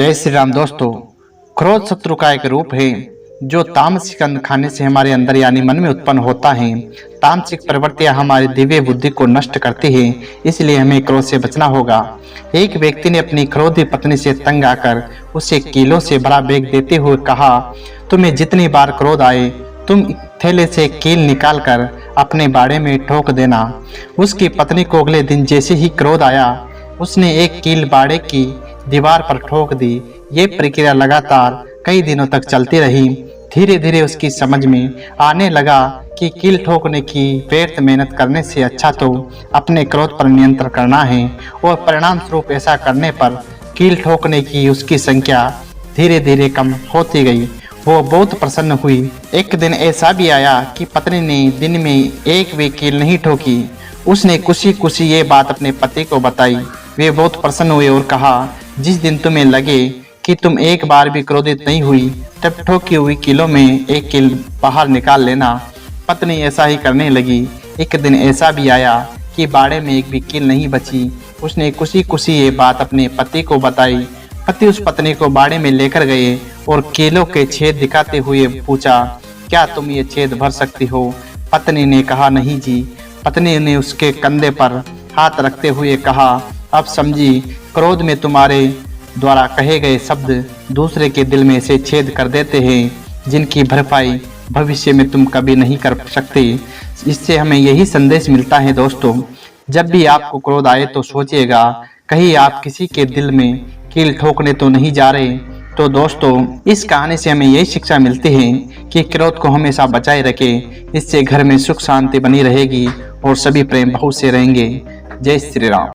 जय श्री राम दोस्तों। क्रोध शत्रु का एक रूप है जो तामसिक अन्न खाने से हमारे अंदर यानी मन में उत्पन्न होता है। तामसिक प्रवृत्तियां हमारी दिव्य बुद्धि को नष्ट करती है, इसलिए हमें क्रोध से बचना होगा। एक व्यक्ति ने अपनी क्रोधी पत्नी से तंग आकर उसे कीलों से बड़ा बैग देते हुए कहा, तुम्हें जितनी बार क्रोध आए तुम थैले से कील निकाल कर अपने बाड़े में ठोक देना। उसकी पत्नी को अगले दिन जैसे ही क्रोध आया उसने एक कील बाड़े की दीवार पर ठोक दी। ये प्रक्रिया लगातार कई दिनों तक चलती रही। धीरे धीरे उसकी समझ में आने लगा कि कील ठोकने की व्यर्थ मेहनत करने से अच्छा तो अपने क्रोध पर नियंत्रण करना है, और परिणाम स्वरूप ऐसा करने पर कील ठोकने की उसकी संख्या धीरे धीरे कम होती गई। वो बहुत प्रसन्न हुई। एक दिन ऐसा भी आया कि पत्नी ने दिन में एक भी कील नहीं ठोकी। उसने खुशी खुशी ये बात अपने पति को बताई। वे बहुत प्रसन्न हुए और कहा, जिस दिन तुम्हें लगे कि तुम एक बार भी क्रोधित नहीं हुई तब ठोकी हुई कीलों में एक कील बाहर निकाल लेना। पत्नी ऐसा ही करने लगी। एक दिन ऐसा भी आया कि बाड़े में एक भी कील नहीं बची। उसने खुशी खुशी ये बात अपने पति को बताई। पति उस पत्नी को बाड़े में लेकर गए और कीलों के छेद दिखाते हुए पूछा, क्या तुम ये छेद भर सकती हो? पत्नी ने कहा, नहीं जी। पत्नी ने उसके कंधे पर हाथ रखते हुए कहा, अब समझी, क्रोध में तुम्हारे द्वारा कहे गए शब्द दूसरे के दिल में से छेद कर देते हैं जिनकी भरपाई भविष्य में तुम कभी नहीं कर सकते। इससे हमें यही संदेश मिलता है दोस्तों, जब भी आपको क्रोध आए तो सोचिएगा कहीं आप किसी के दिल में कील ठोकने तो नहीं जा रहे। तो दोस्तों, इस कहानी से हमें यही शिक्षा मिलती है कि क्रोध को हमेशा बचाए रखें। इससे घर में सुख शांति बनी रहेगी और सभी प्रेम भाव से रहेंगे। जय श्री राम।